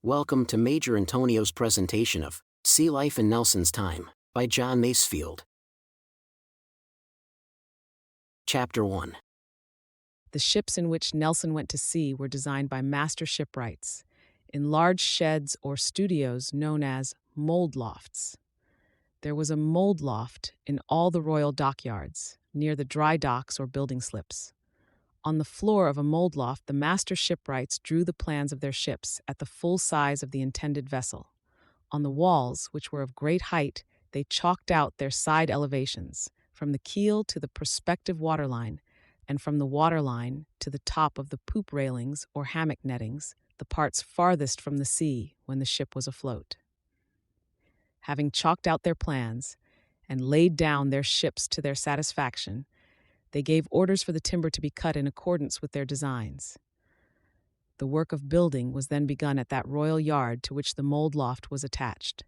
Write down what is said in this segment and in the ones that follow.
Welcome to Major Antonio's presentation of Sea Life in Nelson's Time by John Masefield. Chapter 1. The ships in which Nelson went to sea were designed by master shipwrights in large sheds or studios known as mold lofts. There was a mold loft in all the royal dockyards, near the dry docks or building slips. On the floor of a mold loft, the master shipwrights drew the plans of their ships at the full size of the intended vessel. On the walls, which were of great height, they chalked out their side elevations, from the keel to the prospective waterline, and from the waterline to the top of the poop railings or hammock nettings, the parts farthest from the sea when the ship was afloat. Having chalked out their plans and laid down their ships to their satisfaction, they gave orders for the timber to be cut in accordance with their designs. The work of building was then begun at that royal yard to which the mold loft was attached.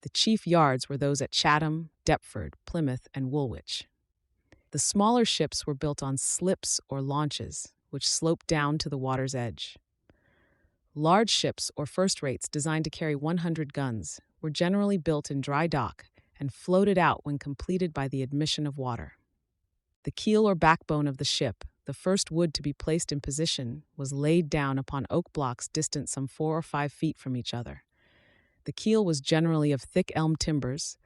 The chief yards were those at Chatham, Deptford, Plymouth, and Woolwich. The smaller ships were built on slips or launches, which sloped down to the water's edge. Large ships or first-rates designed to carry 100 guns were generally built in dry dock and floated out when completed by the admission of water. The keel or backbone of the ship, the first wood to be placed in position, was laid down upon oak blocks distant some 4 or 5 feet from each other. The keel was generally of thick elm timbers,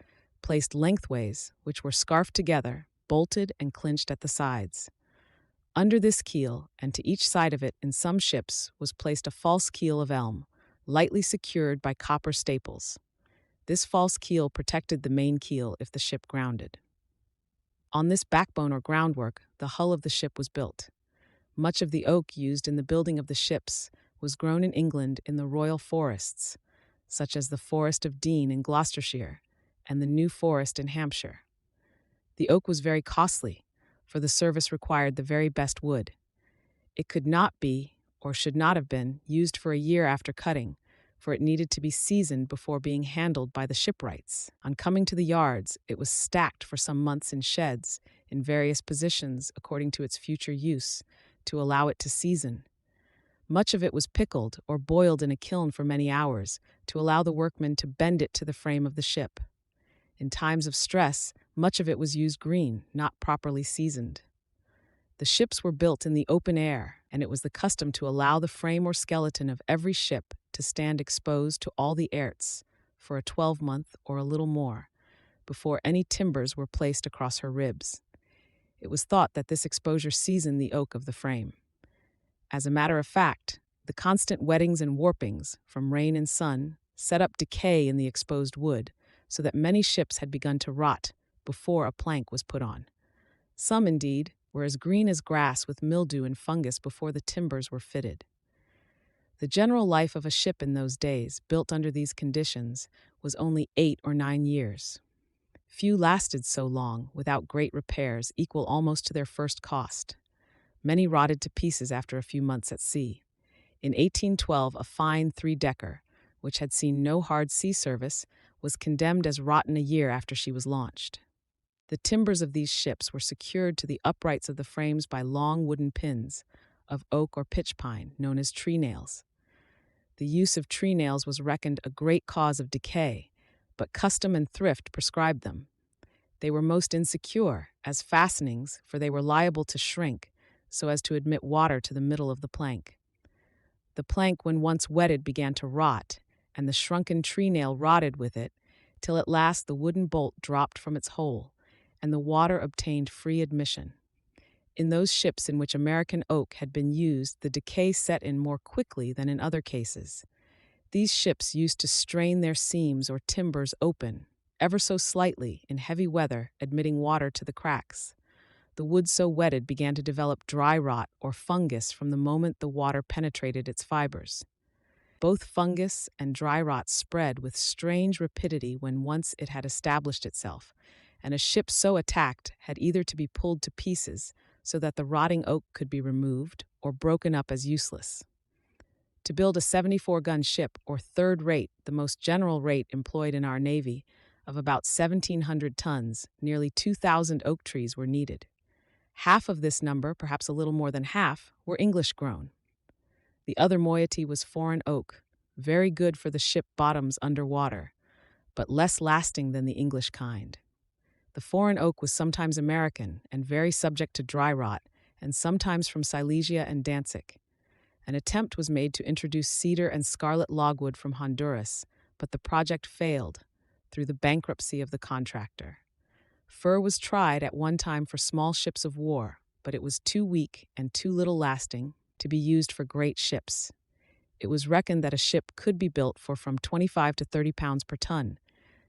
placed lengthways, which were scarfed together, bolted and clinched at the sides. Under this keel, and to each side of it in some ships, was placed a false keel of elm, lightly secured by copper staples. This false keel protected the main keel if the ship grounded. On this backbone or groundwork, the hull of the ship was built. Much of the oak used in the building of the ships was grown in England in the royal forests, such as the Forest of Dean in Gloucestershire and the New Forest in Hampshire. The oak was very costly, for the service required the very best wood. It could not be, or should not have been, used for a year after cutting, for it needed to be seasoned before being handled by the shipwrights. On coming to the yards, it was stacked for some months in sheds, in various positions according to its future use, to allow it to season. Much of it was pickled or boiled in a kiln for many hours, to allow the workmen to bend it to the frame of the ship. In times of stress, much of it was used green, not properly seasoned. The ships were built in the open air, and it was the custom to allow the frame or skeleton of every ship to stand exposed to all the airts for a 12-month or a little more, before any timbers were placed across her ribs. It was thought that this exposure seasoned the oak of the frame. As a matter of fact, the constant wettings and warpings from rain and sun set up decay in the exposed wood, so that many ships had begun to rot before a plank was put on. Some, indeed, were as green as grass with mildew and fungus before the timbers were fitted. The general life of a ship in those days, built under these conditions, was only 8 or 9 years. Few lasted so long without great repairs equal almost to their first cost. Many rotted to pieces after a few months at sea. In 1812, a fine 3-decker, which had seen no hard sea service, was condemned as rotten a year after she was launched. The timbers of these ships were secured to the uprights of the frames by long wooden pins of oak or pitch pine, known as tree nails. The use of tree nails was reckoned a great cause of decay, but custom and thrift prescribed them. They were most insecure as fastenings, for they were liable to shrink so as to admit water to the middle of the plank. The plank, when once wetted, began to rot, and the shrunken tree nail rotted with it, till at last the wooden bolt dropped from its hole, and the water obtained free admission. In those ships in which American oak had been used, the decay set in more quickly than in other cases. These ships used to strain their seams or timbers open, ever so slightly, in heavy weather, admitting water to the cracks. The wood so wetted began to develop dry rot or fungus from the moment the water penetrated its fibers. Both fungus and dry rot spread with strange rapidity when once it had established itself, and a ship so attacked had either to be pulled to pieces so that the rotting oak could be removed or broken up as useless. To build a 74-gun ship, or third rate, the most general rate employed in our Navy, of about 1,700 tons, nearly 2,000 oak trees were needed. Half of this number, perhaps a little more than half, were English grown. The other moiety was foreign oak, very good for the ship bottoms underwater, but less lasting than the English kind. The foreign oak was sometimes American and very subject to dry rot, and sometimes from Silesia and Danzig. An attempt was made to introduce cedar and scarlet logwood from Honduras, but the project failed through the bankruptcy of the contractor. Fir was tried at one time for small ships of war, but it was too weak and too little lasting to be used for great ships. It was reckoned that a ship could be built for from 25 to 30 pounds per ton,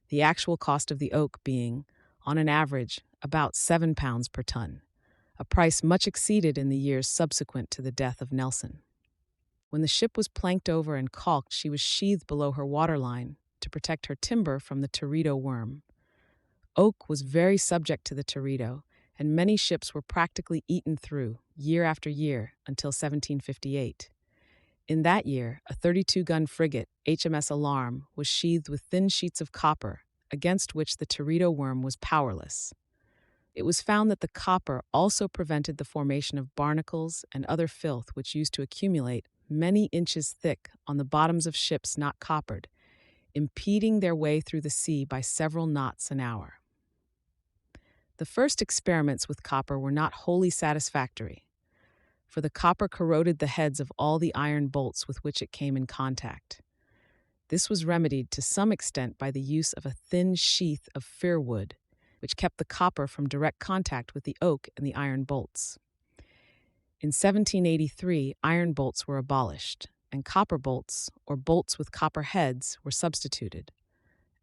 the actual cost of the oak being, on an average, about 7 pounds per ton, a price much exceeded in the years subsequent to the death of Nelson. When the ship was planked over and caulked, she was sheathed below her waterline to protect her timber from the teredo worm. Oak was very subject to the teredo, and many ships were practically eaten through, year after year, until 1758. In that year, a 32-gun frigate, HMS Alarm, was sheathed with thin sheets of copper, against which the teredo worm was powerless. It was found that the copper also prevented the formation of barnacles and other filth which used to accumulate many inches thick on the bottoms of ships not coppered, impeding their way through the sea by several knots an hour. The first experiments with copper were not wholly satisfactory, for the copper corroded the heads of all the iron bolts with which it came in contact. This was remedied to some extent by the use of a thin sheath of fir wood, which kept the copper from direct contact with the oak and the iron bolts. In 1783, iron bolts were abolished, and copper bolts, or bolts with copper heads, were substituted.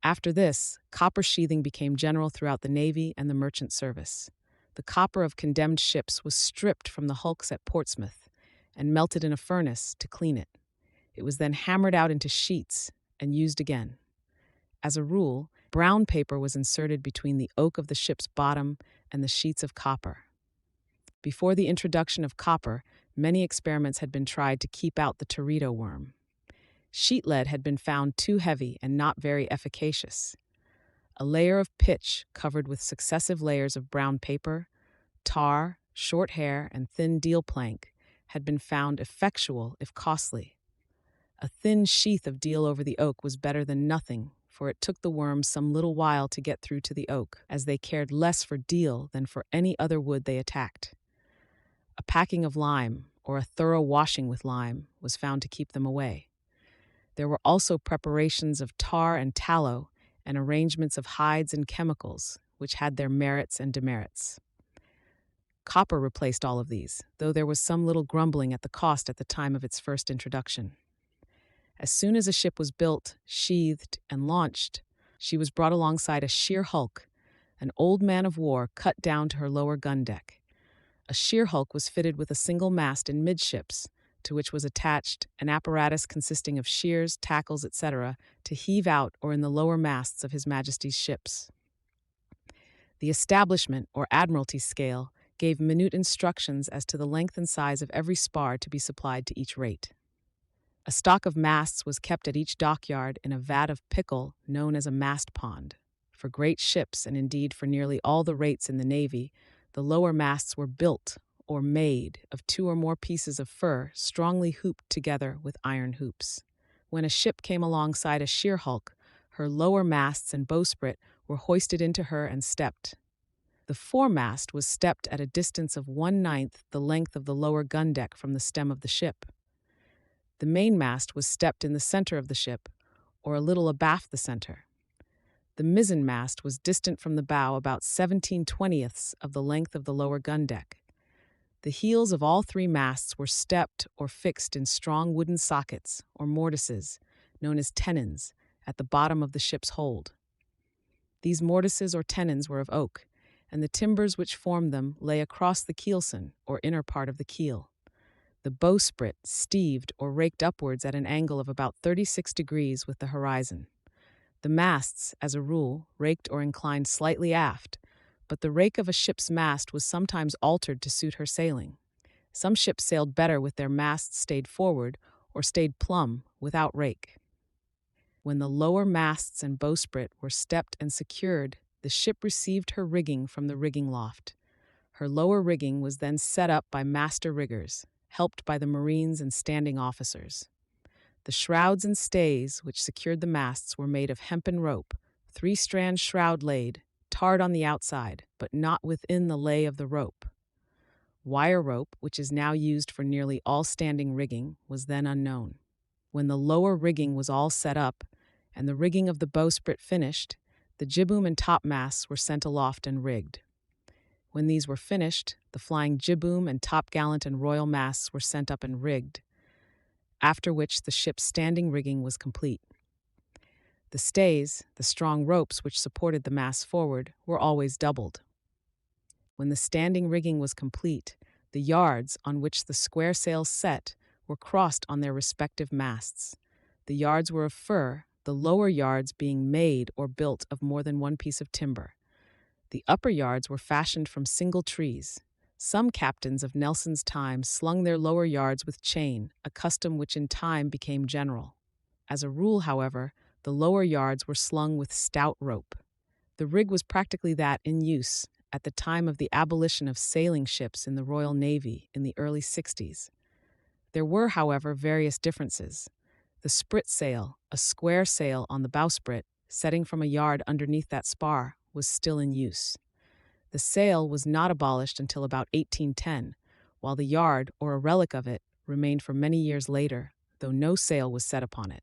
After this, copper sheathing became general throughout the Navy and the merchant service. The copper of condemned ships was stripped from the hulks at Portsmouth and melted in a furnace to clean it. It was then hammered out into sheets and used again. As a rule, brown paper was inserted between the oak of the ship's bottom and the sheets of copper. Before the introduction of copper, many experiments had been tried to keep out the teredo worm. Sheet lead had been found too heavy and not very efficacious. A layer of pitch covered with successive layers of brown paper, tar, short hair, and thin deal plank had been found effectual if costly. A thin sheath of deal over the oak was better than nothing, for it took the worms some little while to get through to the oak, as they cared less for deal than for any other wood they attacked. A packing of lime, or a thorough washing with lime, was found to keep them away. There were also preparations of tar and tallow, and arrangements of hides and chemicals, which had their merits and demerits. Copper replaced all of these, though there was some little grumbling at the cost at the time of its first introduction. As soon as a ship was built, sheathed, and launched, she was brought alongside a sheer hulk, an old man of war cut down to her lower gun deck. A sheer hulk was fitted with a single mast in midships, to which was attached an apparatus consisting of shears, tackles, etc., to heave out or in the lower masts of His Majesty's ships. The establishment, or admiralty scale, gave minute instructions as to the length and size of every spar to be supplied to each rate. A stock of masts was kept at each dockyard in a vat of pickle known as a mast pond. For great ships, and indeed for nearly all the rates in the Navy, the lower masts were built or made of 2 or more pieces of fir strongly hooped together with iron hoops. When a ship came alongside a sheer hulk, her lower masts and bowsprit were hoisted into her and stepped. The foremast was stepped at a distance of 1/9 the length of the lower gun deck from the stem of the ship. The mainmast was stepped in the center of the ship, or a little abaft the center. The mizzenmast was distant from the bow about 17/20 of the length of the lower gun deck. The heels of all 3 masts were stepped or fixed in strong wooden sockets, or mortices, known as tenons, at the bottom of the ship's hold. These mortices or tenons were of oak, and the timbers which formed them lay across the keelson, or inner part of the keel. The bowsprit steeved or raked upwards at an angle of about 36 degrees with the horizon. The masts, as a rule, raked or inclined slightly aft, but the rake of a ship's mast was sometimes altered to suit her sailing. Some ships sailed better with their masts stayed forward or stayed plumb without rake. When the lower masts and bowsprit were stepped and secured, the ship received her rigging from the rigging loft. Her lower rigging was then set up by master riggers, helped by the marines and standing officers. The shrouds and stays which secured the masts were made of hempen rope, 3-strand shroud laid, tarred on the outside, but not within the lay of the rope. Wire rope, which is now used for nearly all standing rigging, was then unknown. When the lower rigging was all set up, and the rigging of the bowsprit finished, the jibboom and topmasts were sent aloft and rigged. When these were finished, the flying jibboom and topgallant and royal masts were sent up and rigged, after which the ship's standing rigging was complete. The stays, the strong ropes which supported the masts forward, were always doubled. When the standing rigging was complete, the yards on which the square sails set were crossed on their respective masts. The yards were of fir, the lower yards being made or built of more than one piece of timber. The upper yards were fashioned from single trees. Some captains of Nelson's time slung their lower yards with chain, a custom which in time became general. As a rule, however, the lower yards were slung with stout rope. The rig was practically that in use at the time of the abolition of sailing ships in the Royal Navy in the early 60s. There were, however, various differences. The sprit sail, a square sail on the bowsprit, setting from a yard underneath that spar, was still in use. The sail was not abolished until about 1810, while the yard, or a relic of it, remained for many years later, though no sail was set upon it.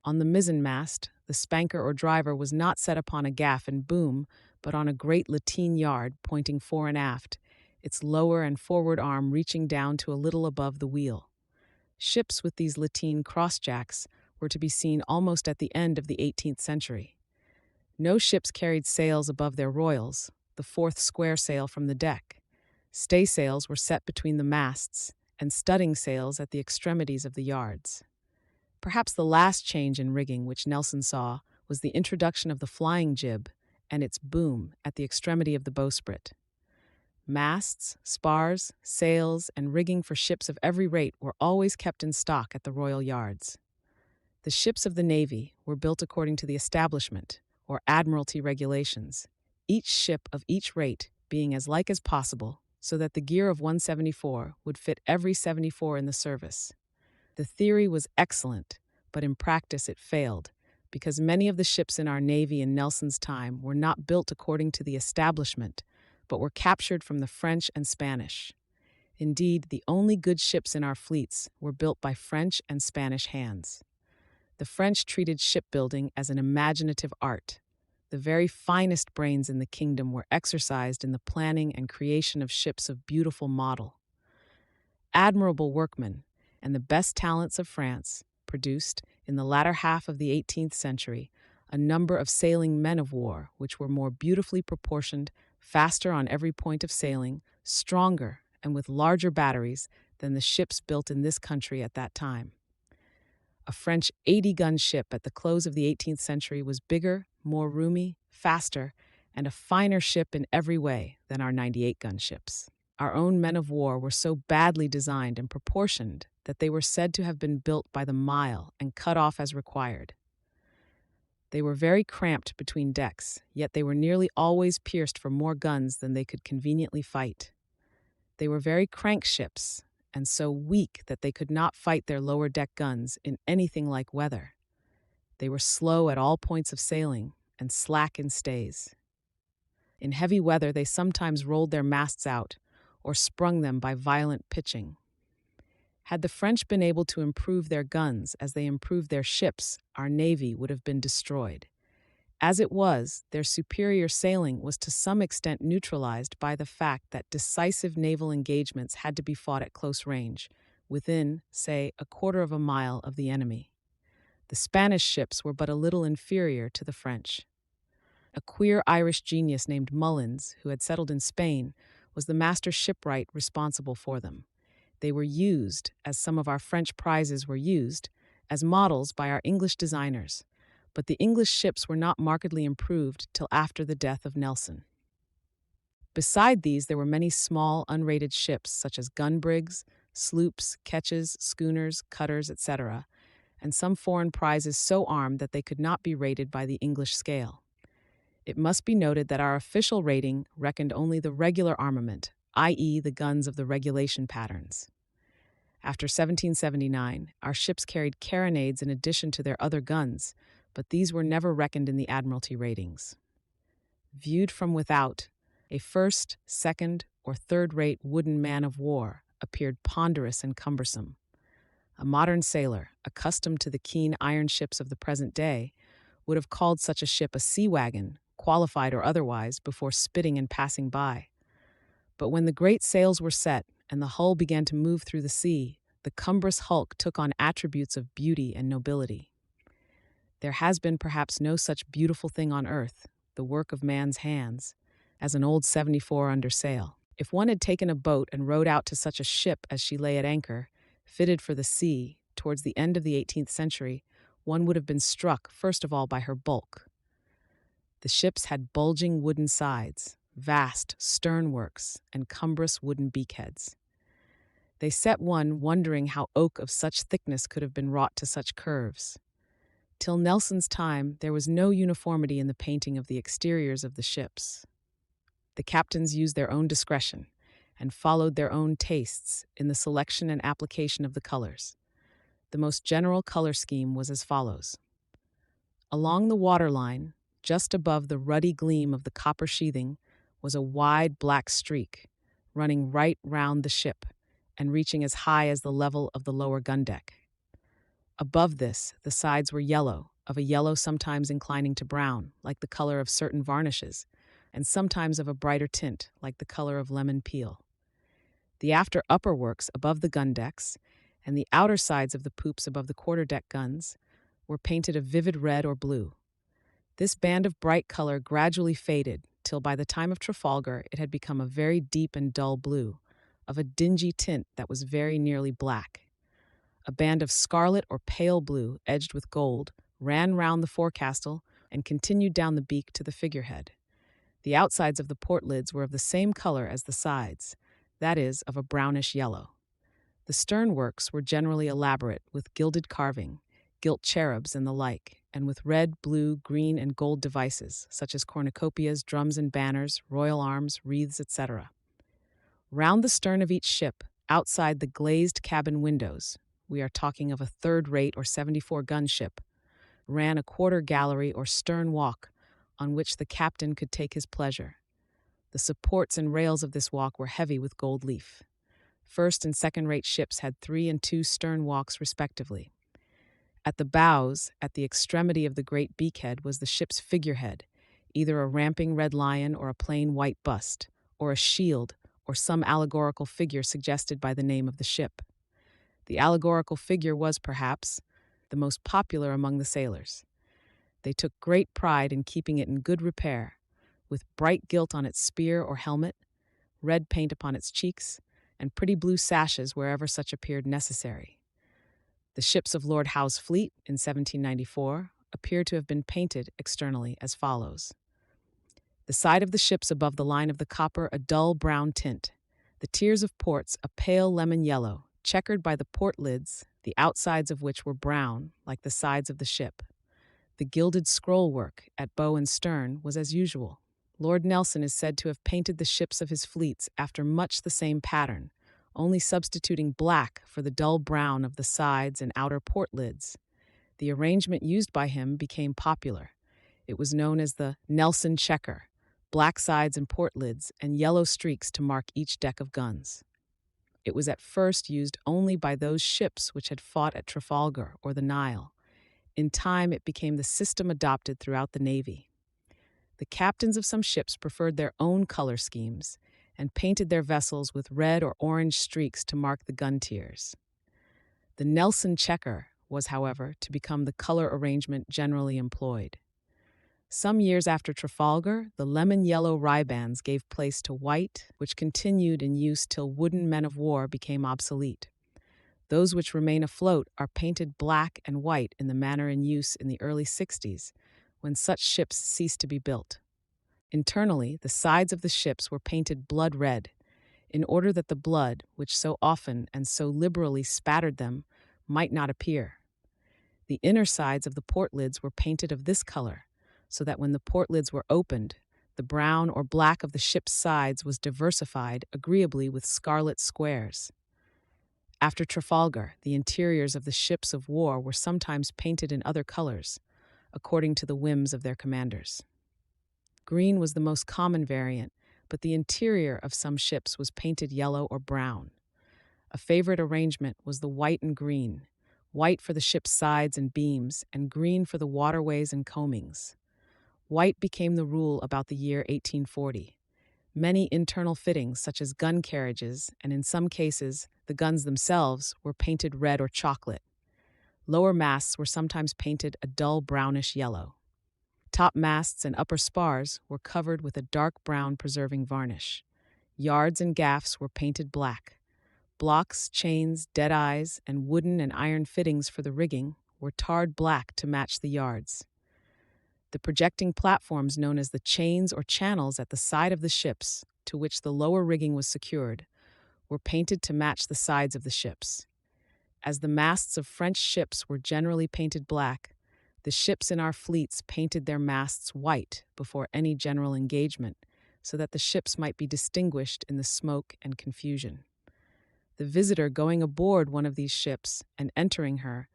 On the mizzenmast, the spanker or driver was not set upon a gaff and boom, but on a great lateen yard pointing fore and aft, its lower and forward arm reaching down to a little above the wheel. Ships with these lateen crossjacks were to be seen almost at the end of the 18th century. No ships carried sails above their royals, the fourth square sail from the deck. Staysails were set between the masts, and studding sails at the extremities of the yards. Perhaps the last change in rigging which Nelson saw was the introduction of the flying jib and its boom at the extremity of the bowsprit. Masts, spars, sails, and rigging for ships of every rate were always kept in stock at the royal yards. The ships of the Navy were built according to the establishment, or admiralty regulations, each ship of each rate being as like as possible, so that the gear of 174 would fit every 74 in the service. The theory was excellent, but in practice it failed, because many of the ships in our Navy in Nelson's time were not built according to the establishment, but were captured from the French and Spanish. Indeed, the only good ships in our fleets were built by French and Spanish hands. The French treated shipbuilding as an imaginative art. The very finest brains in the kingdom were exercised in the planning and creation of ships of beautiful model. Admirable workmen and the best talents of France produced, in the latter half of the 18th century, a number of sailing men of war which were more beautifully proportioned, faster on every point of sailing, stronger, and with larger batteries than the ships built in this country at that time. A French 80-gun ship at the close of the 18th century was bigger, more roomy, faster, and a finer ship in every way than our 98-gun ships. Our own men of war were so badly designed and proportioned that they were said to have been built by the mile and cut off as required. They were very cramped between decks, yet they were nearly always pierced for more guns than they could conveniently fight. They were very crank ships, and so weak that they could not fight their lower deck guns in anything like weather. They were slow at all points of sailing and slack in stays. In heavy weather they sometimes rolled their masts out or sprung them by violent pitching. Had the French been able to improve their guns as they improved their ships, our navy would have been destroyed. As it was, their superior sailing was to some extent neutralized by the fact that decisive naval engagements had to be fought at close range, within, say, a quarter of a mile of the enemy. The Spanish ships were but a little inferior to the French. A queer Irish genius named Mullins, who had settled in Spain, was the master shipwright responsible for them. They were used, as some of our French prizes were used, as models by our English designers, but the English ships were not markedly improved till after the death of Nelson. Beside these, there were many small, unrated ships, such as gun brigs, sloops, ketches, schooners, cutters, etc., and some foreign prizes so armed that they could not be rated by the English scale. It must be noted that our official rating reckoned only the regular armament, i.e., the guns of the regulation patterns. After 1779, our ships carried carronades in addition to their other guns, but these were never reckoned in the Admiralty ratings. Viewed from without, a first, second, or third-rate wooden man-of-war appeared ponderous and cumbersome. A modern sailor, accustomed to the keen iron ships of the present day, would have called such a ship a sea wagon, qualified or otherwise, before spitting and passing by. But when the great sails were set and the hull began to move through the sea, the cumbrous hulk took on attributes of beauty and nobility. There has been perhaps no such beautiful thing on earth, the work of man's hands, as an old 74 under sail. If one had taken a boat and rowed out to such a ship as she lay at anchor, fitted for the sea, towards the end of the 18th century, one would have been struck, first of all, by her bulk. The ships had bulging wooden sides, vast sternworks, and cumbrous wooden beakheads. They set one wondering how oak of such thickness could have been wrought to such curves. Till Nelson's time, there was no uniformity in the painting of the exteriors of the ships. The captains used their own discretion and followed their own tastes in the selection and application of the colors. The most general color scheme was as follows. Along the waterline, just above the ruddy gleam of the copper sheathing, was a wide black streak, running right round the ship and reaching as high as the level of the lower gun deck. Above this, the sides were yellow, of a yellow sometimes inclining to brown, like the color of certain varnishes, and sometimes of a brighter tint, like the color of lemon peel. The after upper works above the gun decks, and the outer sides of the poops above the quarter-deck guns, were painted a vivid red or blue. This band of bright color gradually faded, till by the time of Trafalgar it had become a very deep and dull blue, of a dingy tint that was very nearly black. A band of scarlet or pale blue, edged with gold, ran round the forecastle and continued down the beak to the figurehead. The outsides of the port lids were of the same color as the sides, that is, of a brownish yellow. The stern works were generally elaborate, with gilded carving, gilt cherubs and the like, and with red, blue, green, and gold devices, such as cornucopias, drums and banners, royal arms, wreaths, etc. Round the stern of each ship, outside the glazed cabin windows, we are talking of a third-rate or 74-gun ship, ran a quarter gallery or stern walk on which the captain could take his pleasure. The supports and rails of this walk were heavy with gold leaf. First and second-rate ships had 3 and 2 stern walks respectively. At the bows, at the extremity of the great beakhead, was the ship's figurehead, either a ramping red lion or a plain white bust, or a shield, or some allegorical figure suggested by the name of the ship. The allegorical figure was, perhaps, the most popular among the sailors. They took great pride in keeping it in good repair, with bright gilt on its spear or helmet, red paint upon its cheeks, and pretty blue sashes wherever such appeared necessary. The ships of Lord Howe's fleet in 1794 appear to have been painted externally as follows. The side of the ships above the line of the copper a dull brown tint, the tiers of ports a pale lemon yellow, checkered by the port lids, the outsides of which were brown, like the sides of the ship. The gilded scroll work at bow and stern was as usual. Lord Nelson is said to have painted the ships of his fleets after much the same pattern, only substituting black for the dull brown of the sides and outer port lids. The arrangement used by him became popular. It was known as the Nelson checker, black sides and port lids, and yellow streaks to mark each deck of guns. It was at first used only by those ships which had fought at Trafalgar or the Nile. In time, it became the system adopted throughout the Navy. The captains of some ships preferred their own color schemes and painted their vessels with red or orange streaks to mark the gun tiers. The Nelson checker was, however, to become the color arrangement generally employed. Some years after Trafalgar, the lemon-yellow ribands gave place to white, which continued in use till wooden men-of-war became obsolete. Those which remain afloat are painted black and white in the manner in use in the early 60s, when such ships ceased to be built. Internally, the sides of the ships were painted blood red, in order that the blood, which so often and so liberally spattered them, might not appear. The inner sides of the port lids were painted of this color, so that when the port lids were opened, the brown or black of the ship's sides was diversified agreeably with scarlet squares. After Trafalgar, the interiors of the ships of war were sometimes painted in other colors, according to the whims of their commanders. Green was the most common variant, but the interior of some ships was painted yellow or brown. A favorite arrangement was the white and green, white for the ship's sides and beams, and green for the waterways and coamings. White became the rule about the year 1840. Many internal fittings, such as gun carriages, and in some cases, the guns themselves, were painted red or chocolate. Lower masts were sometimes painted a dull brownish yellow. Top masts and upper spars were covered with a dark brown preserving varnish. Yards and gaffs were painted black. Blocks, chains, dead-eyes, and wooden and iron fittings for the rigging were tarred black to match the yards. The projecting platforms known as the chains or channels at the side of the ships, to which the lower rigging was secured, were painted to match the sides of the ships. As the masts of French ships were generally painted black, the ships in our fleets painted their masts white before any general engagement, so that the ships might be distinguished in the smoke and confusion. The visitor going aboard one of these ships and entering her,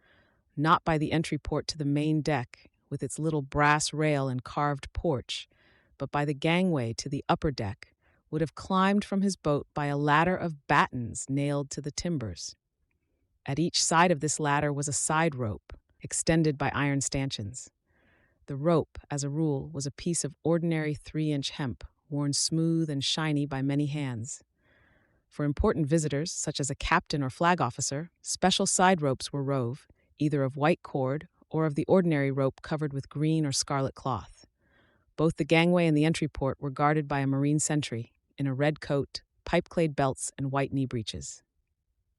not by the entry port to the main deck, with its little brass rail and carved porch, but by the gangway to the upper deck, would have climbed from his boat by a ladder of battens nailed to the timbers. At each side of this ladder was a side rope, extended by iron stanchions. The rope, as a rule, was a piece of ordinary 3-inch hemp, worn smooth and shiny by many hands. For important visitors, such as a captain or flag officer, special side ropes were rove, either of white cord or of the ordinary rope covered with green or scarlet cloth. Both the gangway and the entry port were guarded by a marine sentry, in a red coat, pipe-clayed belts, and white knee breeches.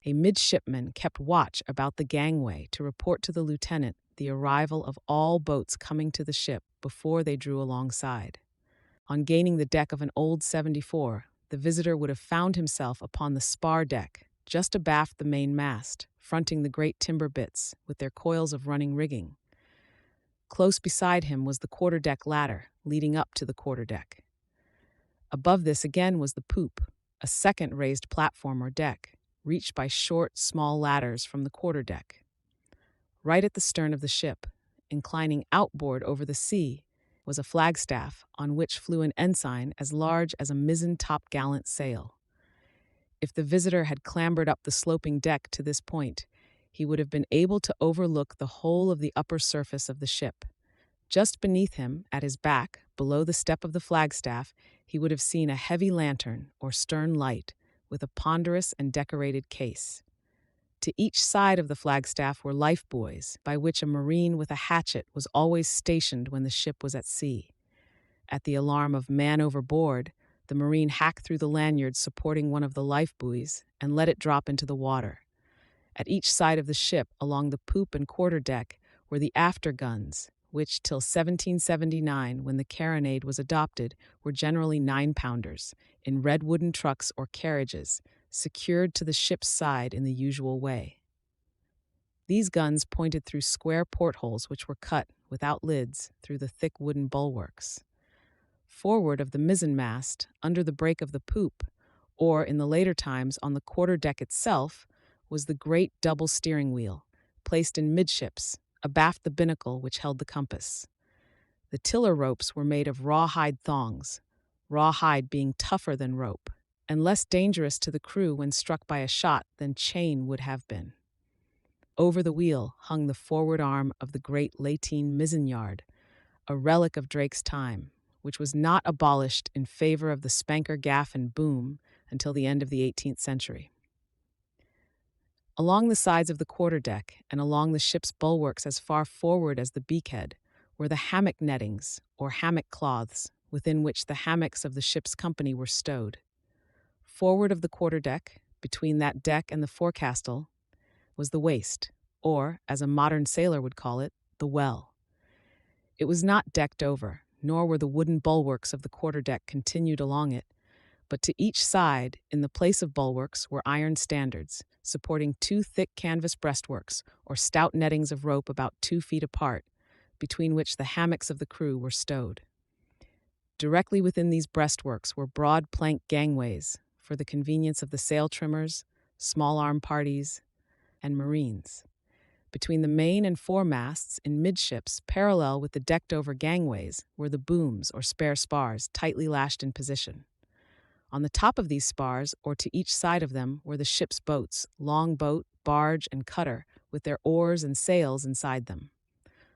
A midshipman kept watch about the gangway to report to the lieutenant the arrival of all boats coming to the ship before they drew alongside. On gaining the deck of an old 74, the visitor would have found himself upon the spar deck, just abaft the main mast, fronting the great timber bitts with their coils of running rigging. Close beside him was the quarterdeck ladder, leading up to the quarterdeck. Above this again was the poop, a second raised platform or deck, reached by short, small ladders from the quarterdeck. Right at the stern of the ship, inclining outboard over the sea, was a flagstaff on which flew an ensign as large as a mizzen top-gallant sail. If the visitor had clambered up the sloping deck to this point, he would have been able to overlook the whole of the upper surface of the ship. Just beneath him, at his back, below the step of the flagstaff, he would have seen a heavy lantern, or stern light, with a ponderous and decorated case. To each side of the flagstaff were lifebuoys, by which a marine with a hatchet was always stationed when the ship was at sea. At the alarm of "man overboard," the marine hacked through the lanyard supporting one of the lifebuoys and let it drop into the water. At each side of the ship, along the poop and quarterdeck, were the after guns, which, till 1779, when the carronade was adopted, were generally 9-pounders, in red wooden trucks or carriages, secured to the ship's side in the usual way. These guns pointed through square portholes which were cut, without lids, through the thick wooden bulwarks. Forward of the mizzenmast, under the break of the poop, or, in the later times, on the quarterdeck itself, was the great double steering wheel, placed in midships, abaft the binnacle which held the compass. The tiller ropes were made of rawhide thongs, rawhide being tougher than rope, and less dangerous to the crew when struck by a shot than chain would have been. Over the wheel hung the forward arm of the great lateen mizzen-yard, a relic of Drake's time, which was not abolished in favor of the spanker gaff and boom until the end of the 18th century. Along the sides of the quarterdeck and along the ship's bulwarks as far forward as the beakhead were the hammock nettings, or hammock cloths, within which the hammocks of the ship's company were stowed. Forward of the quarterdeck, between that deck and the forecastle, was the waist, or, as a modern sailor would call it, the well. It was not decked over, nor were the wooden bulwarks of the quarterdeck continued along it, but to each side, in the place of bulwarks, were iron standards, supporting 2 thick canvas breastworks, or stout nettings of rope about 2 feet apart, between which the hammocks of the crew were stowed. Directly within these breastworks were broad plank gangways, for the convenience of the sail trimmers, small arm parties, and marines. Between the main and foremasts in midships, parallel with the decked-over gangways, were the booms or spare spars tightly lashed in position. On the top of these spars, or to each side of them, were the ship's boats, longboat, barge, and cutter, with their oars and sails inside them.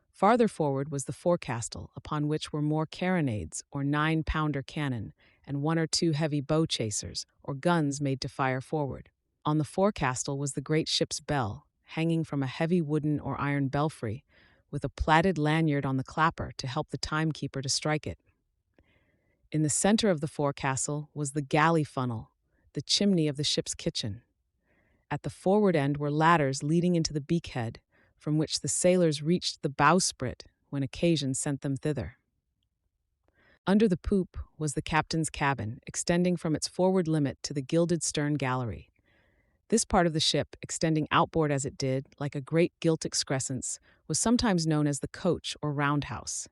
Farther forward was the forecastle, upon which were more carronades, or 9-pounder cannon, and 1 or 2 heavy bow chasers, or guns made to fire forward. On the forecastle was the great ship's bell, hanging from a heavy wooden or iron belfry, with a plaited lanyard on the clapper to help the timekeeper to strike it. In the center of the forecastle was the galley funnel, the chimney of the ship's kitchen. At the forward end were ladders leading into the beakhead, from which the sailors reached the bowsprit when occasion sent them thither. Under the poop was the captain's cabin, extending from its forward limit to the gilded stern gallery. This part of the ship, extending outboard as it did, like a great gilt excrescence, was sometimes known as the coach or roundhouse.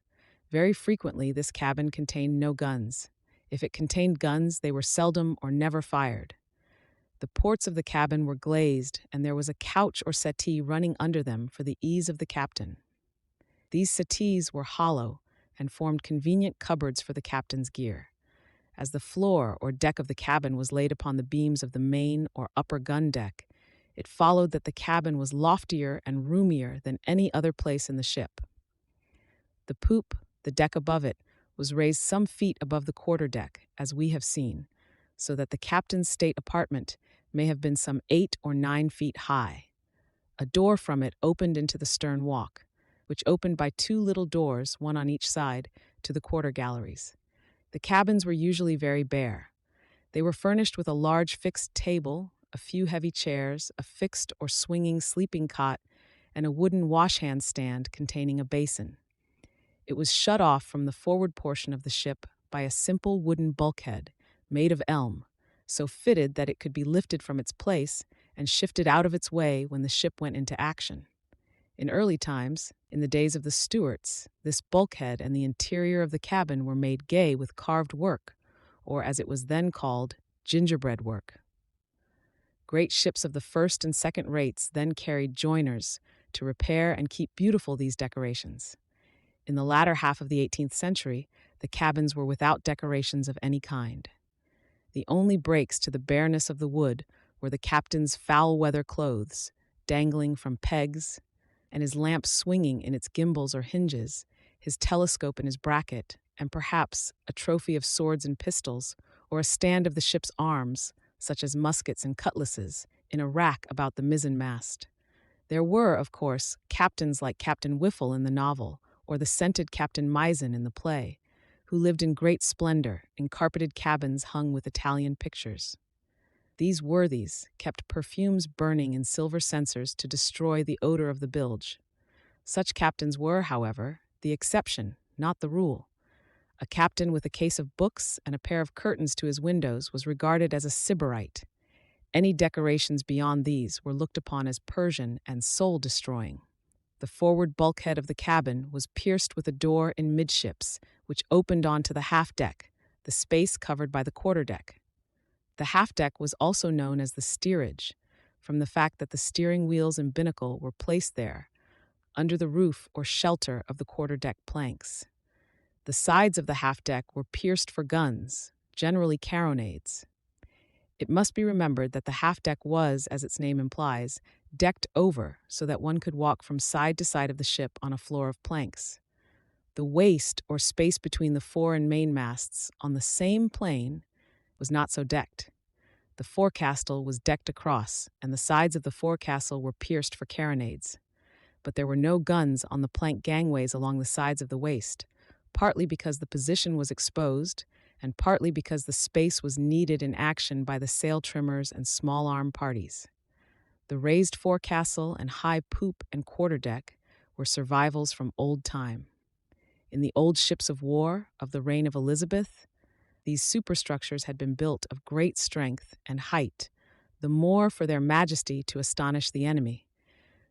Very frequently, this cabin contained no guns. If it contained guns, they were seldom or never fired. The ports of the cabin were glazed, and there was a couch or settee running under them for the ease of the captain. These settees were hollow and formed convenient cupboards for the captain's gear. As the floor or deck of the cabin was laid upon the beams of the main or upper gun deck, it followed that the cabin was loftier and roomier than any other place in the ship. The poop, the deck above it, was raised some feet above the quarterdeck, as we have seen, so that the captain's state apartment may have been some 8 or 9 feet high. A door from it opened into the stern walk, which opened by 2 little doors, one on each side, to the quarter galleries. The cabins were usually very bare. They were furnished with a large fixed table, a few heavy chairs, a fixed or swinging sleeping cot, and a wooden wash-hand stand containing a basin. It was shut off from the forward portion of the ship by a simple wooden bulkhead made of elm, so fitted that it could be lifted from its place and shifted out of its way when the ship went into action. In early times, in the days of the Stuarts, this bulkhead and the interior of the cabin were made gay with carved work, or as it was then called, gingerbread work. Great ships of the first and second rates then carried joiners to repair and keep beautiful these decorations. In the latter half of the 18th century, the cabins were without decorations of any kind. The only breaks to the bareness of the wood were the captain's foul-weather clothes, dangling from pegs, and his lamp swinging in its gimbals or hinges, his telescope in his bracket, and perhaps a trophy of swords and pistols, or a stand of the ship's arms, such as muskets and cutlasses, in a rack about the mizzen-mast. There were, of course, captains like Captain Whiffle in the novel, or the scented Captain Mizzen in the play, who lived in great splendor in carpeted cabins hung with Italian pictures. These worthies kept perfumes burning in silver censers to destroy the odor of the bilge. Such captains were, however, the exception, not the rule. A captain with a case of books and a pair of curtains to his windows was regarded as a sybarite. Any decorations beyond these were looked upon as Persian and soul-destroying. The forward bulkhead of the cabin was pierced with a door in midships, which opened onto the half-deck, the space covered by the quarterdeck. The half-deck was also known as the steerage, from the fact that the steering wheels and binnacle were placed there, under the roof or shelter of the quarterdeck planks. The sides of the half-deck were pierced for guns, generally carronades. It must be remembered that the half-deck was, as its name implies, decked over so that one could walk from side to side of the ship on a floor of planks. The waist, or space between the fore and main masts, on the same plane, was not so decked. The forecastle was decked across, and the sides of the forecastle were pierced for carronades. But there were no guns on the plank gangways along the sides of the waist, partly because the position was exposed, and partly because the space was needed in action by the sail trimmers and small-arm parties. The raised forecastle and high poop and quarterdeck were survivals from old time. In the old ships of war of the reign of Elizabeth, these superstructures had been built of great strength and height, the more for their majesty to astonish the enemy.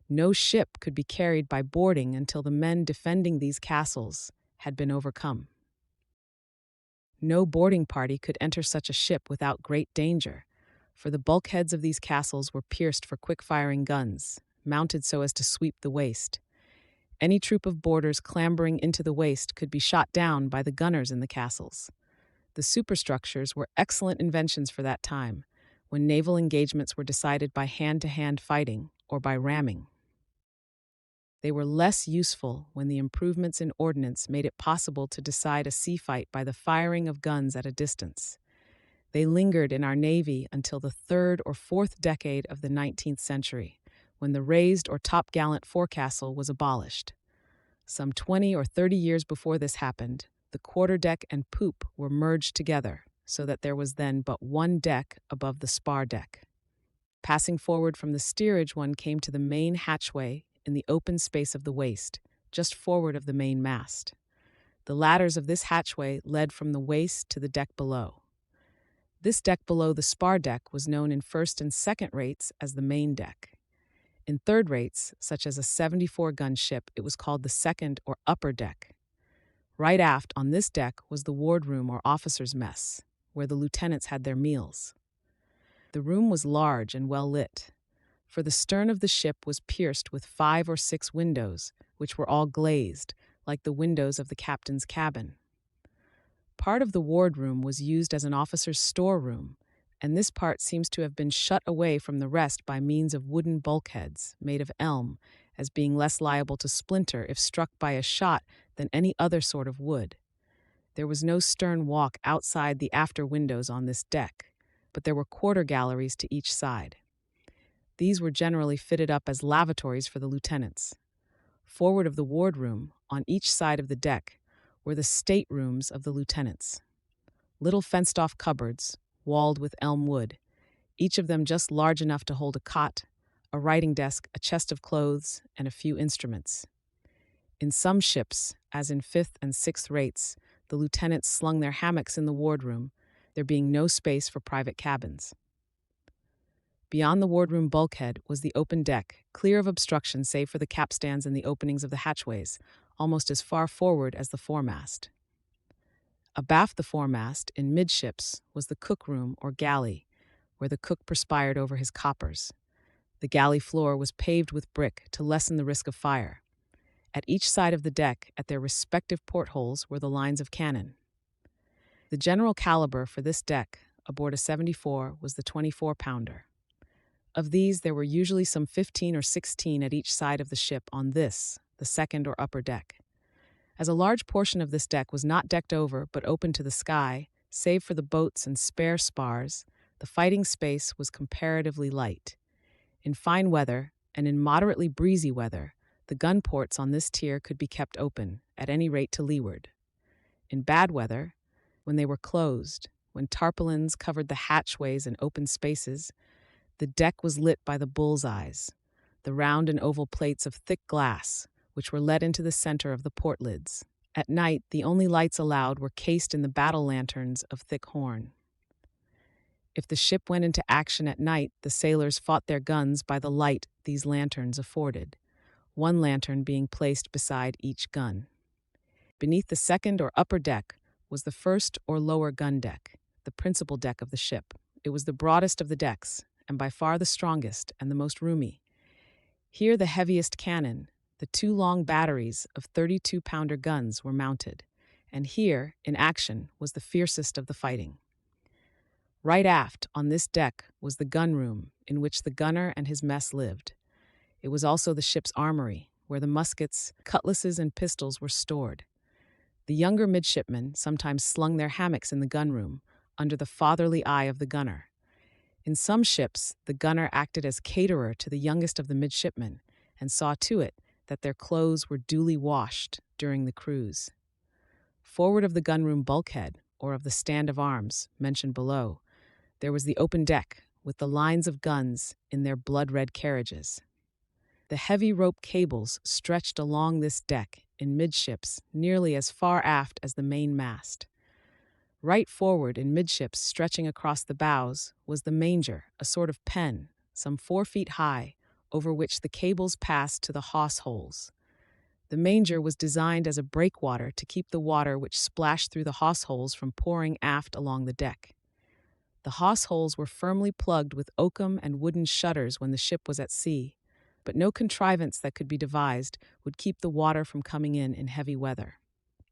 No ship could be carried by boarding until the men defending these castles had been overcome. No boarding party could enter such a ship without great danger, for the bulkheads of these castles were pierced for quick-firing guns, mounted so as to sweep the waist. Any troop of boarders clambering into the waist could be shot down by the gunners in the castles. The superstructures were excellent inventions for that time, when naval engagements were decided by hand-to-hand fighting or by ramming. They were less useful when the improvements in ordnance made it possible to decide a sea fight by the firing of guns at a distance. They lingered in our Navy until the third or fourth decade of the 19th century, when the raised or topgallant forecastle was abolished. Some 20 or 30 years before this happened, the quarterdeck and poop were merged together, so that there was then but one deck above the spar deck. Passing forward from the steerage, one came to the main hatchway in the open space of the waist, just forward of the main mast. The ladders of this hatchway led from the waist to the deck below. This deck below the spar deck was known in first and second rates as the main deck. In third rates, such as a 74-gun ship, it was called the second or upper deck. Right aft on this deck was the wardroom or officers' mess, where the lieutenants had their meals. The room was large and well lit, for the stern of the ship was pierced with 5 or 6 windows, which were all glazed, like the windows of the captain's cabin. Part of the wardroom was used as an officer's storeroom, and this part seems to have been shut away from the rest by means of wooden bulkheads made of elm, as being less liable to splinter if struck by a shot than any other sort of wood. There was no stern walk outside the after windows on this deck, but there were quarter galleries to each side. These were generally fitted up as lavatories for the lieutenants. Forward of the wardroom, on each side of the deck, were the staterooms of the lieutenants. Little fenced-off cupboards, walled with elm wood, each of them just large enough to hold a cot, a writing desk, a chest of clothes, and a few instruments. In some ships, as in 5th and 6th rates, the lieutenants slung their hammocks in the wardroom, there being no space for private cabins. Beyond the wardroom bulkhead was the open deck, clear of obstruction save for the capstans and the openings of the hatchways, almost as far forward as the foremast. Abaft the foremast, in midships, was the cook-room or galley, where the cook perspired over his coppers. The galley floor was paved with brick to lessen the risk of fire. At each side of the deck, at their respective portholes, were the lines of cannon. The general caliber for this deck, aboard a 74, was the 24-pounder. Of these, there were usually some 15 or 16 at each side of the ship on this, the second or upper deck. As a large portion of this deck was not decked over but open to the sky, save for the boats and spare spars, the fighting space was comparatively light. In fine weather, and in moderately breezy weather, the gun ports on this tier could be kept open, at any rate to leeward. In bad weather, when they were closed, when tarpaulins covered the hatchways and open spaces, the deck was lit by the bull's-eyes, the round and oval plates of thick glass, which were let into the center of the port lids. At night, the only lights allowed were cased in the battle lanterns of thick horn. If the ship went into action at night, the sailors fought their guns by the light these lanterns afforded, one lantern being placed beside each gun. Beneath the second or upper deck was the first or lower gun deck, the principal deck of the ship. It was the broadest of the decks, and by far the strongest and the most roomy. Here the heaviest cannon, the 2 long batteries of 32-pounder guns, were mounted, and here, in action, was the fiercest of the fighting. Right aft, on this deck, was the gun room, in which the gunner and his mess lived. It was also the ship's armory, where the muskets, cutlasses, and pistols were stored. The younger midshipmen sometimes slung their hammocks in the gun room, under the fatherly eye of the gunner. In some ships, the gunner acted as caterer to the youngest of the midshipmen, and saw to it that their clothes were duly washed during the cruise. Forward of the gunroom bulkhead, or of the stand of arms, mentioned below, there was the open deck, with the lines of guns in their blood-red carriages. The heavy rope cables stretched along this deck, in midships, nearly as far aft as the main mast. Right forward, in midships, stretching across the bows, was the manger, a sort of pen, some 4 feet high, over which the cables passed to the hawse holes. The manger was designed as a breakwater to keep the water which splashed through the hawse holes from pouring aft along the deck. The The hawse holes were firmly plugged with oakum and wooden shutters when the ship was at sea, but no contrivance that could be devised would keep the water from coming in heavy weather.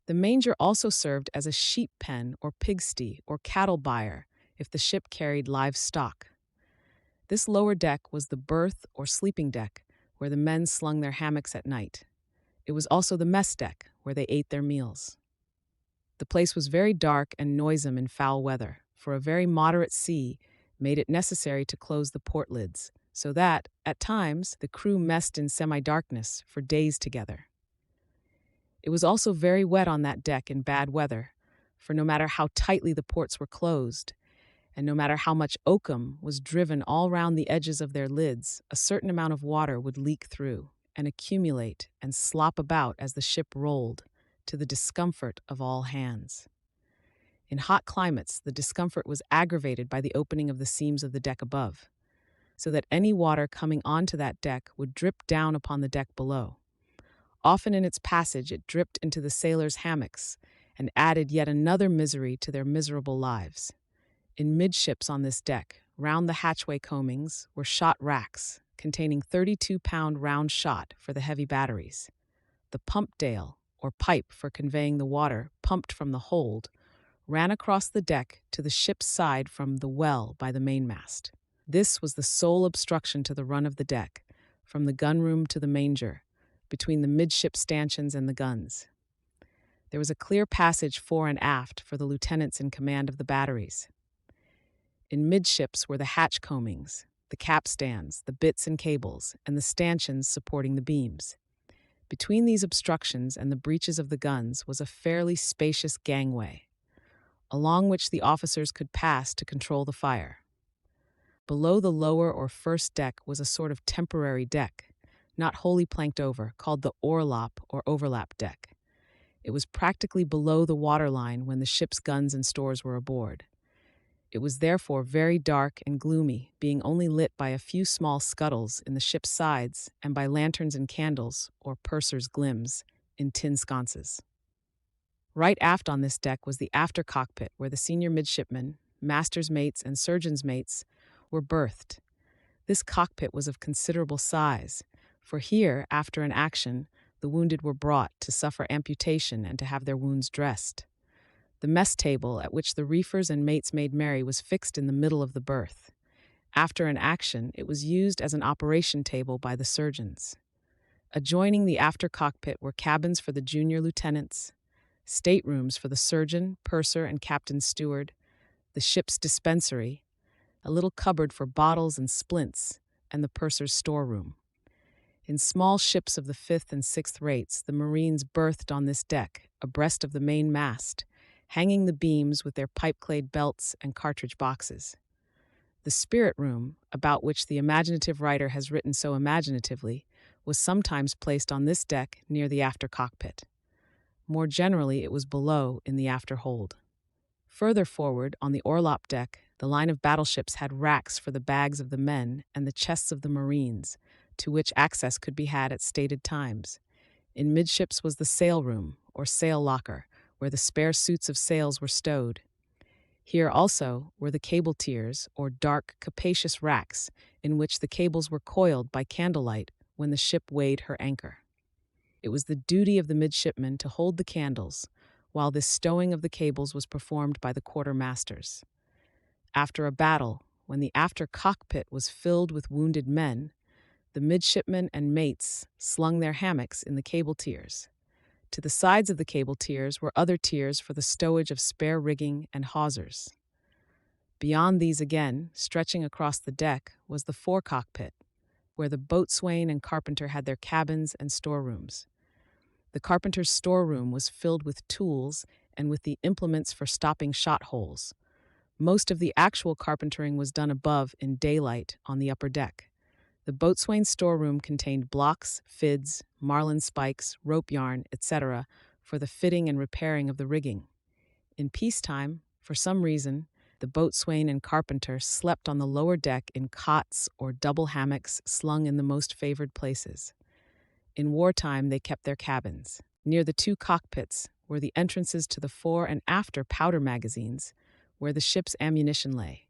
The manger also served as a sheep pen or pigsty or cattle byre if the ship carried live stock. This lower deck was the berth or sleeping deck, where the men slung their hammocks at night. It was also the mess deck, where they ate their meals. The place was very dark and noisome in foul weather, for a very moderate sea made it necessary to close the port lids, so that, at times, the crew messed in semi-darkness for days together. It was also very wet on that deck in bad weather, for no matter how tightly the ports were closed, and no matter how much oakum was driven all round the edges of their lids, a certain amount of water would leak through and accumulate and slop about as the ship rolled, to the discomfort of all hands. In hot climates, the discomfort was aggravated by the opening of the seams of the deck above, so that any water coming onto that deck would drip down upon the deck below. Often in its passage it dripped into the sailors' hammocks and added yet another misery to their miserable lives. In midships on this deck, round the hatchway combings, were shot racks containing 32-pound round shot for the heavy batteries. The pump-dale, or pipe for conveying the water pumped from the hold, ran across the deck to the ship's side from the well by the mainmast. This was the sole obstruction to the run of the deck, from the gunroom to the manger, between the midship stanchions and the guns. There was a clear passage fore and aft for the lieutenants in command of the batteries. In midships were the hatch combings, the capstans, the bitts and cables, and the stanchions supporting the beams. Between these obstructions and the breeches of the guns was a fairly spacious gangway, along which the officers could pass to control the fire. Below the lower or first deck was a sort of temporary deck, not wholly planked over, called the Orlop or overlap deck. It was practically below the waterline when the ship's guns and stores were aboard. It was therefore very dark and gloomy, being only lit by a few small scuttles in the ship's sides and by lanterns and candles, or purser's glims, in tin sconces. Right aft on this deck was the after cockpit where the senior midshipmen, master's mates, and surgeon's mates were berthed. This cockpit was of considerable size, for here, after an action, the wounded were brought to suffer amputation and to have their wounds dressed. The mess table at which the reefers and mates made merry was fixed in the middle of the berth. After an action, it was used as an operation table by the surgeons. Adjoining the after cockpit were cabins for the junior lieutenants, staterooms for the surgeon, purser, and captain's steward, the ship's dispensary, a little cupboard for bottles and splints, and the purser's storeroom. In small ships of the 5th and 6th rates, the marines berthed on this deck, abreast of the main mast, hanging the beams with their pipe-clayed belts and cartridge boxes. The spirit room, about which the imaginative writer has written so imaginatively, was sometimes placed on this deck near the after cockpit. More generally, it was below in the after hold. Further forward, on the orlop deck, the line of battleships had racks for the bags of the men and the chests of the marines, to which access could be had at stated times. In midships was the sail room, or sail locker, where the spare suits of sails were stowed. Here also were the cable tiers, or dark, capacious racks, in which the cables were coiled by candlelight when the ship weighed her anchor. It was the duty of the midshipmen to hold the candles, while this stowing of the cables was performed by the quartermasters. After a battle, when the after cockpit was filled with wounded men, the midshipmen and mates slung their hammocks in the cable tiers. To the sides of the cable tiers were other tiers for the stowage of spare rigging and hawsers. Beyond these again, stretching across the deck, was the forecockpit, where the boatswain and carpenter had their cabins and storerooms. The carpenter's storeroom was filled with tools and with the implements for stopping shot holes. Most of the actual carpentering was done above in daylight on the upper deck. The boatswain's storeroom contained blocks, fids, marlin spikes, rope yarn, etc., for the fitting and repairing of the rigging. In peacetime, for some reason, the boatswain and carpenter slept on the lower deck in cots or double hammocks slung in the most favored places. In wartime, they kept their cabins. Near the two cockpits were the entrances to the fore and after powder magazines, where the ship's ammunition lay.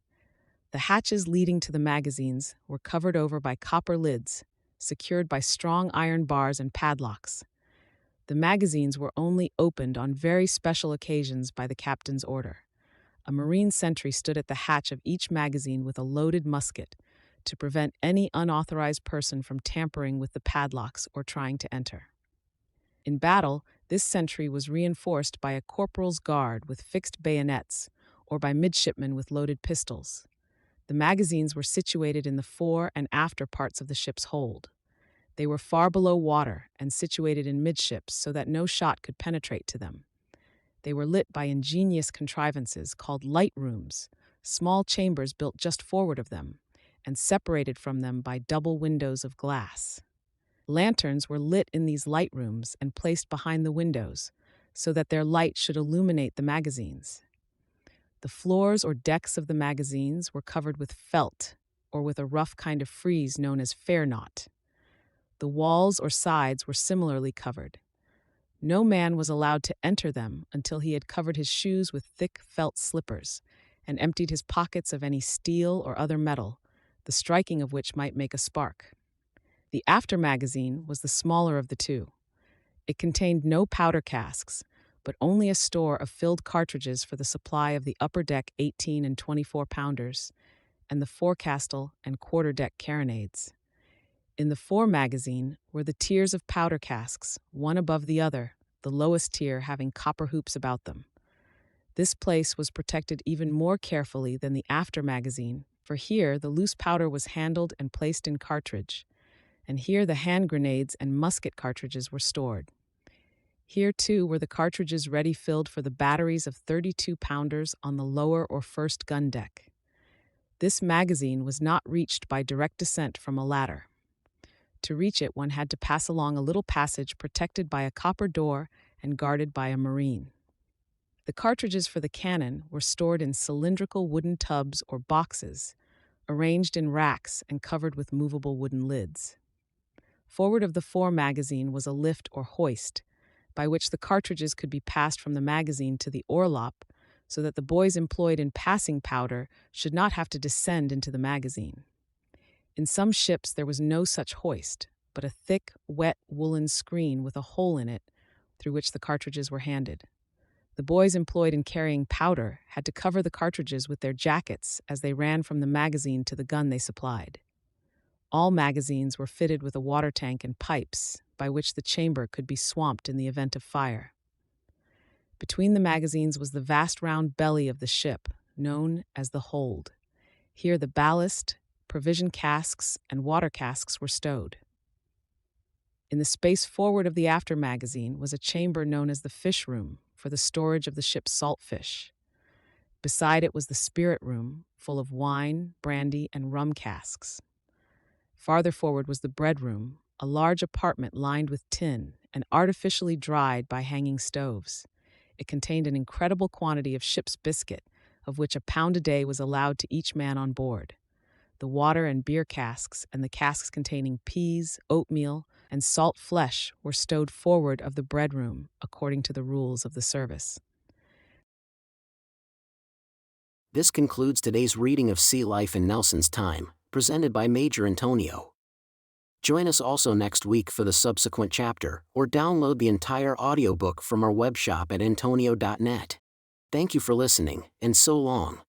The hatches leading to the magazines were covered over by copper lids, secured by strong iron bars and padlocks. The magazines were only opened on very special occasions by the captain's order. A marine sentry stood at the hatch of each magazine with a loaded musket to prevent any unauthorized person from tampering with the padlocks or trying to enter. In battle, this sentry was reinforced by a corporal's guard with fixed bayonets or by midshipmen with loaded pistols. The magazines were situated in the fore and after parts of the ship's hold. They were far below water and situated in midships so that no shot could penetrate to them. They were lit by ingenious contrivances called light rooms, small chambers built just forward of them, and separated from them by double windows of glass. Lanterns were lit in these light rooms and placed behind the windows, so that their light should illuminate the magazines. The floors or decks of the magazines were covered with felt, or with a rough kind of frieze known as fair knot. The walls or sides were similarly covered. No man was allowed to enter them until he had covered his shoes with thick felt slippers and emptied his pockets of any steel or other metal, the striking of which might make a spark. The after magazine was the smaller of the two. It contained no powder casks, but only a store of filled cartridges for the supply of the upper deck 18 and 24 pounders and the forecastle and quarter-deck carronades. In the fore magazine were the tiers of powder casks, one above the other, the lowest tier having copper hoops about them. This place was protected even more carefully than the after magazine, for here the loose powder was handled and placed in cartridge, and here the hand grenades and musket cartridges were stored. Here, too, were the cartridges ready filled for the batteries of 32-pounders on the lower or first gun deck. This magazine was not reached by direct descent from a ladder. To reach it, one had to pass along a little passage protected by a copper door and guarded by a marine. The cartridges for the cannon were stored in cylindrical wooden tubs or boxes, arranged in racks and covered with movable wooden lids. Forward of the fore magazine was a lift or hoist, by which the cartridges could be passed from the magazine to the Orlop, so that the boys employed in passing powder should not have to descend into the magazine. In some ships there was no such hoist, but a thick, wet woolen screen with a hole in it through which the cartridges were handed. The boys employed in carrying powder had to cover the cartridges with their jackets as they ran from the magazine to the gun they supplied. All magazines were fitted with a water tank and pipes, by which the chamber could be swamped in the event of fire. Between the magazines was the vast round belly of the ship, known as the hold. Here the ballast, provision casks, and water casks were stowed. In the space forward of the after magazine was a chamber known as the fish room for the storage of the ship's salt fish. Beside it was the spirit room, full of wine, brandy, and rum casks. Farther forward was the bread room, a large apartment lined with tin and artificially dried by hanging stoves. It contained an incredible quantity of ship's biscuit, of which a pound a day was allowed to each man on board. The water and beer casks and the casks containing peas, oatmeal, and salt flesh were stowed forward of the bread room, according to the rules of the service. This concludes today's reading of Sea Life in Nelson's Time, presented by Major Intonio. Join us also next week for the subsequent chapter, or download the entire audiobook from our webshop at intonio.net. Thank you for listening, and so long.